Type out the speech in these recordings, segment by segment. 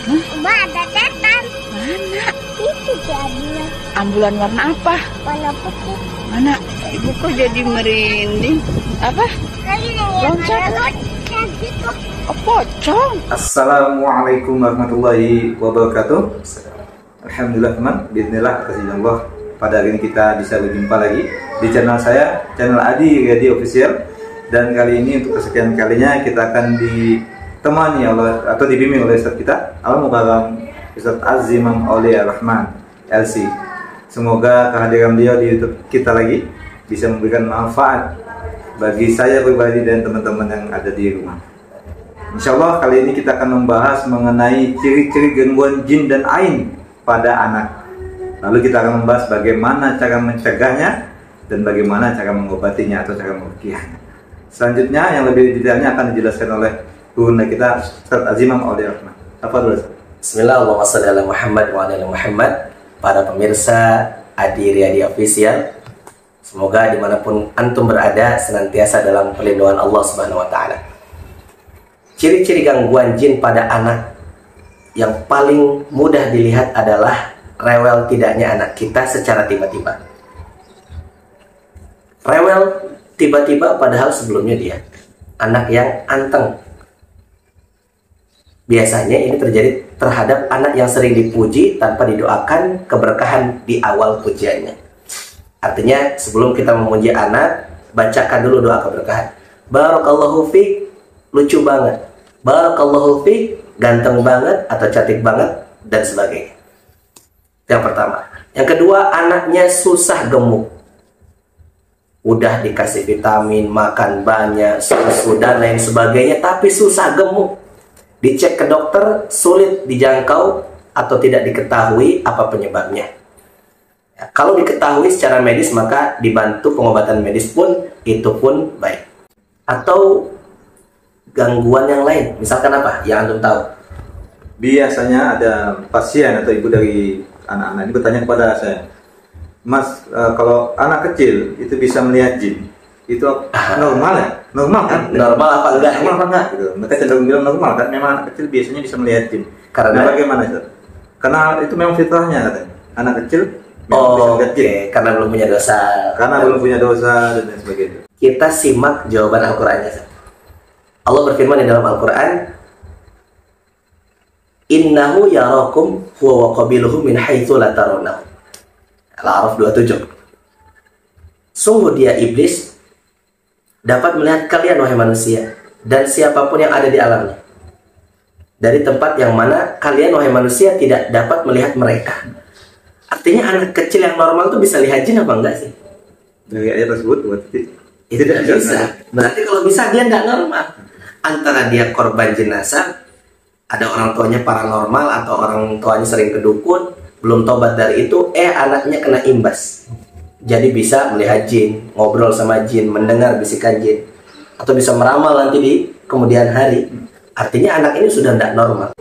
Mbak, ada setan. Mana? Itu dia. Ambulan warna apa? Warna putih. Mana? Ibu kok jadi merinding? Apa? Kali ini Loncat. loncat gitu. Oh, pocong. Assalamualaikum warahmatullahi wabarakatuh. Alhamdulillah teman, bismillah kasih Allah. Pada hari ini kita bisa berjumpa lagi di channel saya, channel Adi Radio Official. Dan kali ini untuk kesekian kalinya kita akan ditemani oleh atau dibimbing oleh Ustaz kita, Al-Mukarram Ustaz Azimam Aulia Rahman LC. Semoga kehadiran beliau di YouTube kita lagi bisa memberikan manfaat bagi saya pribadi dan teman-teman yang ada di rumah. Insya Allah kali ini kita akan membahas mengenai ciri-ciri gangguan jin dan ain pada anak. Lalu kita akan membahas bagaimana cara mencegahnya dan bagaimana cara mengobatinya atau cara meruqyahnya. Selanjutnya yang lebih detailnya akan dijelaskan oleh guru kita Ustaz Azimam Aulia Rahman. Bismillahirrahmanirrahim. Para pemirsa Adi Radio Official, semoga dimanapun antum berada senantiasa dalam perlindungan Allah Subhanahu Wa Taala. Ciri-ciri gangguan jin pada anak yang paling mudah dilihat adalah rewel tidaknya anak kita secara tiba-tiba. Rewel tiba-tiba padahal sebelumnya dia anak yang anteng. Biasanya ini terjadi terhadap anak yang sering dipuji tanpa didoakan keberkahan di awal pujiannya. Artinya sebelum kita memuji anak, bacakan dulu doa keberkahan. Barakallahu fiik, lucu banget. Barakallahu fiik, ganteng banget atau cantik banget dan sebagainya. Yang pertama. Yang kedua, anaknya susah gemuk. Udah dikasih vitamin, makan banyak, susu dan lain sebagainya, tapi susah gemuk. Dicek ke dokter, sulit dijangkau atau tidak diketahui apa penyebabnya. Ya, kalau diketahui secara medis maka dibantu pengobatan medis pun itu pun baik. Atau gangguan yang lain, misalkan apa yang antum tahu? Biasanya ada pasien atau ibu dari anak-anak ini bertanya kepada saya, Mas, kalau anak kecil itu bisa melihat jin, itu normal ya? Normal kan? Normal apa enggak? Normal apa enggak? Gitu. Mereka cenderung bilang normal kan? Memang anak kecil biasanya bisa melihat jin. Karena bagaimana Ustaz? Karena itu memang fitrahnya katanya. Anak kecil bisa melihat jin. Karena belum punya dosa. Karena belum punya dosa dan lain sebagainya. Kita simak jawaban Al-Qur'annya. Allah berfirman di dalam Al-Qur'an, Innahu yarakum huwa wa qabiluhu min haitsu la tarawnahu. Al-A'raf 27. Sungguh dia iblis dapat melihat kalian wahai manusia dan siapapun yang ada di alamnya dari tempat yang mana kalian wahai manusia tidak dapat melihat mereka. Artinya anak kecil yang normal tuh bisa lihat jin apa enggak sih? Dari ayat tersebut berarti tidak bisa. Berarti kalau bisa dia nggak normal. Antara dia korban jenazah, ada orang tuanya paranormal atau orang tuanya sering kedukun, belum tobat dari itu, anaknya kena imbas. Jadi bisa melihat jin, ngobrol sama jin, mendengar bisikan jin, atau bisa meramal nanti di kemudian hari. Artinya anak ini sudah tidak normal.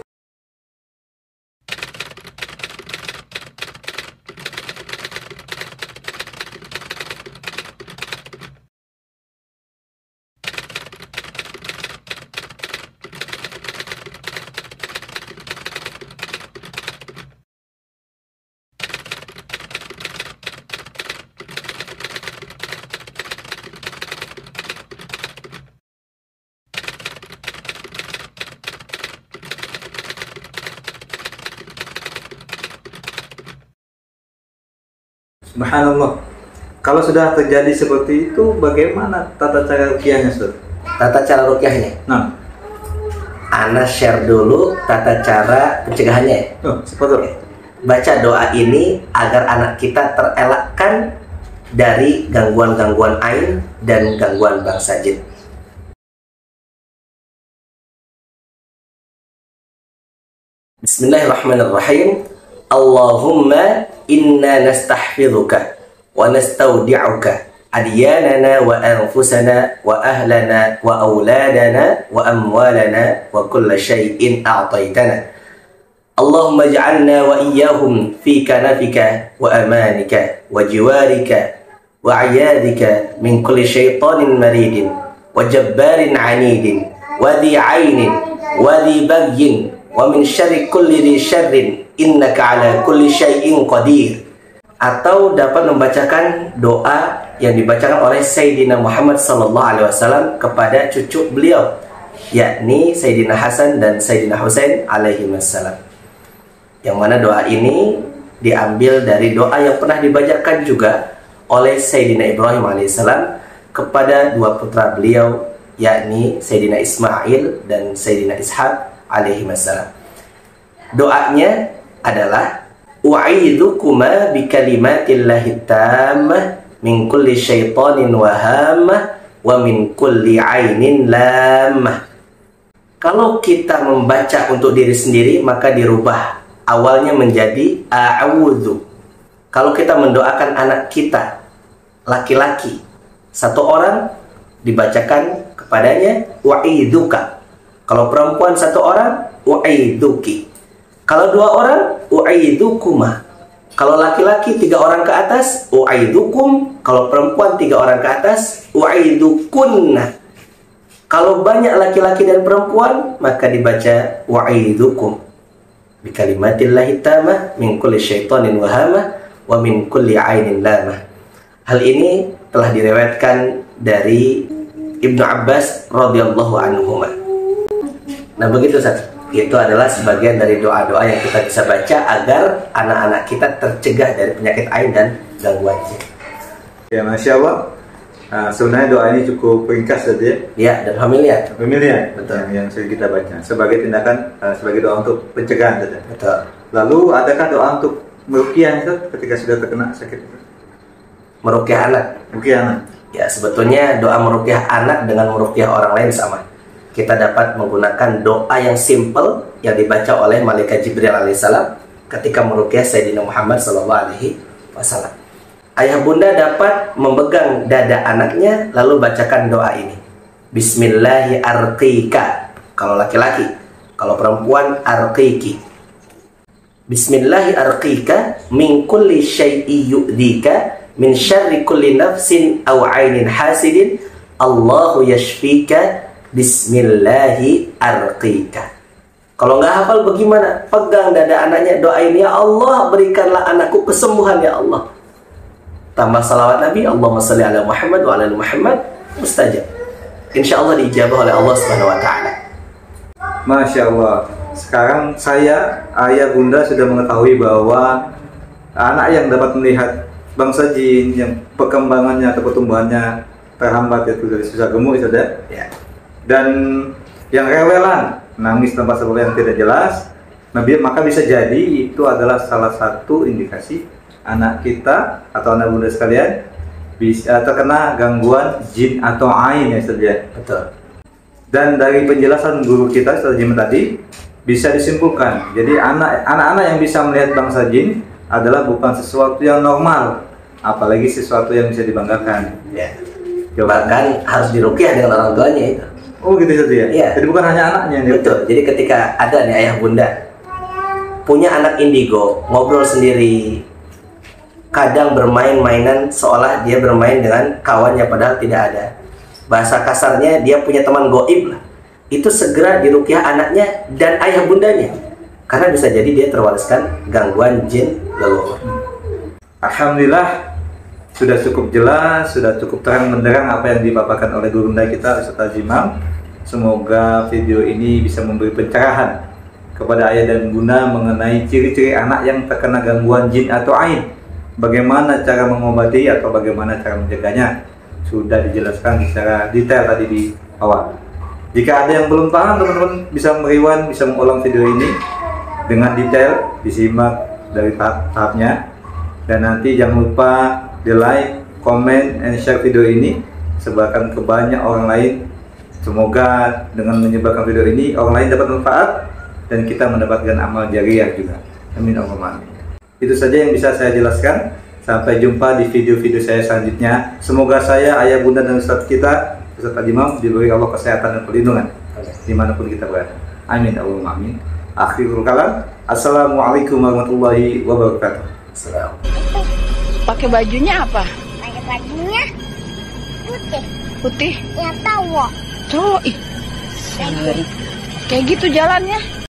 Subhanallah. Kalau sudah terjadi seperti itu, bagaimana tata cara ruqyahnya, Ustaz? Tata cara ruqyahnya. Nah, Ana share dulu tata cara pencegahannya. seperti itu. Baca doa ini agar anak kita terelakkan dari gangguan-gangguan ain dan gangguan bangsa jin. Bismillahirrahmanirrahim. Allahumma inna nastahfidhuka wa nastaudi'uka adyanana wa anfusana wa ahlana wa auladana wa amwalana wa kulla syai'in a'taitana. Allahumma ij'alna wa iyyahum fi kanafika wa amanika wa jiwarika wa a'yadika min kulli syaitanin maridin wa jabbarin 'anidin wa dhi 'ainin wa dhi bagyin wa min syarri kulli dzi syarrin innaka ala kulli syai'in qadir. Atau dapat membacakan doa yang dibacakan oleh Sayyidina Muhammad SAW kepada cucu beliau, yakni Sayyidina Hasan dan Sayyidina Husain alaihimassalam. Yang mana doa ini diambil dari doa yang pernah dibacakan juga oleh Sayyidina Ibrahim alaihissalam kepada dua putra beliau, yakni Sayyidina Ismail dan Sayyidina Ishaq alaihimassalam. Doanya adalah u'idukuma bikalimatillahi tammah min kulli syaitanin wahamah wa min kulli ainin lamah. Kalau kita membaca untuk diri sendiri maka dirubah awalnya menjadi a'udzu. Kalau kita mendoakan anak kita laki-laki satu orang, dibacakan kepadanya u'iduka. Kalau perempuan satu orang, u'iduki. Kalau dua orang, u'idukuma. Kalau laki-laki 3 orang ke atas, u'idukum. Kalau perempuan 3 orang ke atas, u'idukunna. Kalau banyak laki-laki dan perempuan, maka dibaca u'idukum bikalimatillahi tammah min kulli syaitanin wahamah wa min kulli ainin lamah. Hal ini telah diriwayatkan dari Ibnu Abbas radhiyallahu anhuma. Nah, begitu Ustaz. Itu adalah sebagian dari doa-doa yang kita bisa baca agar anak-anak kita tercegah dari penyakit ain dan gangguan jin. Ya, Masya Allah. Sebenarnya doa ini cukup ringkas saja. Ya, dan familiar. Familiar, Betul. Yang sering kita baca sebagai tindakan, sebagai doa untuk pencegahan saja. Betul. Lalu adakah doa untuk meruqyah itu ketika sudah terkena sakit? Meruqyah anak. Meruqyah anak. Ya, sebetulnya doa meruqyah anak dengan meruqyah orang lain sama. Kita dapat menggunakan doa yang simple yang dibaca oleh malaikat Jibril alaihissalam ketika meruqyah Sayyidina Muhammad SAW. Ayah bunda dapat memegang dada anaknya lalu bacakan doa ini. Bismillahi arqika. Kalau laki-laki. Kalau perempuan arqiki. Bismillahi arqika min kulli syai'i yu'dika min syarri kulli nafsin aw ainin hasidin Allahu yashfika bismillahi arqika. Kalau nggak hafal bagaimana? Pegang dada anaknya, doain, ya Allah berikanlah anakku kesembuhan ya Allah. Tambah salawat Nabi, Allahumma shalli ala Muhammad wa ala ali Muhammad, mustajab. Insya Allah diijabah oleh Allah Subhanahu wa ta'ala. Masya Allah. Sekarang saya, ayah bunda sudah mengetahui bahwa anak yang dapat melihat bangsa jin yang perkembangannya atau pertumbuhannya terhambat yaitu dari susah gemuk itu ada. Ya. Dan yang rewelan nangis tanpa sebab yang tidak jelas, maka bisa jadi itu adalah salah satu indikasi anak kita atau anak bunda sekalian bisa terkena gangguan jin atau ain ya saja. Betul. Dan dari penjelasan guru kita Ustaz Jim tadi bisa disimpulkan, jadi anak-anak yang bisa melihat bangsa jin adalah bukan sesuatu yang normal, apalagi sesuatu yang bisa dibanggakan. Ya. Bahkan harus diruqyah dengan orang tuanya itu. Oh gitu saja ya? Iya. Jadi bukan hanya anaknya. Betul. Jadi ketika ada nih ayah bunda punya anak indigo, ngobrol sendiri, kadang bermain-mainan seolah dia bermain dengan kawannya padahal tidak ada. Bahasa kasarnya dia punya teman goib lah. Itu segera diruqyah anaknya dan ayah bundanya. Karena bisa jadi dia terwariskan gangguan jin leluhur. Alhamdulillah sudah cukup jelas, sudah cukup terang benderang apa yang dipaparkan oleh guru kita Ustaz Imam. Semoga video ini bisa memberi pencerahan kepada ayah dan bunda mengenai ciri-ciri anak yang terkena gangguan jin atau ain. Bagaimana cara mengobati atau bagaimana cara menjaganya sudah dijelaskan secara detail tadi di awal. Jika ada yang belum paham, teman-teman bisa meriwan, bisa mengulang video ini dengan detail, disimak dari tahap-tahapnya. Dan nanti jangan lupa di like, comment, and share video ini, sebarkan ke banyak orang lain. Semoga dengan menyebarkan video ini orang lain dapat manfaat dan kita mendapatkan amal jariah juga. Amin Allahumma amin. Itu saja yang bisa saya jelaskan. Sampai jumpa di video-video saya selanjutnya. Semoga saya, ayah bunda dan ustadz kita, Ustaz Imam, diberi Allah kesehatan dan perlindungan dimanapun kita berada. Amin Allahumma amin. Akhirul kalam. Assalamualaikum warahmatullahi wabarakatuh. Pakai bajunya apa? Pakai bajunya putih. Putih? Ya tahu. Cowok. Ih. Kayak gitu jalannya.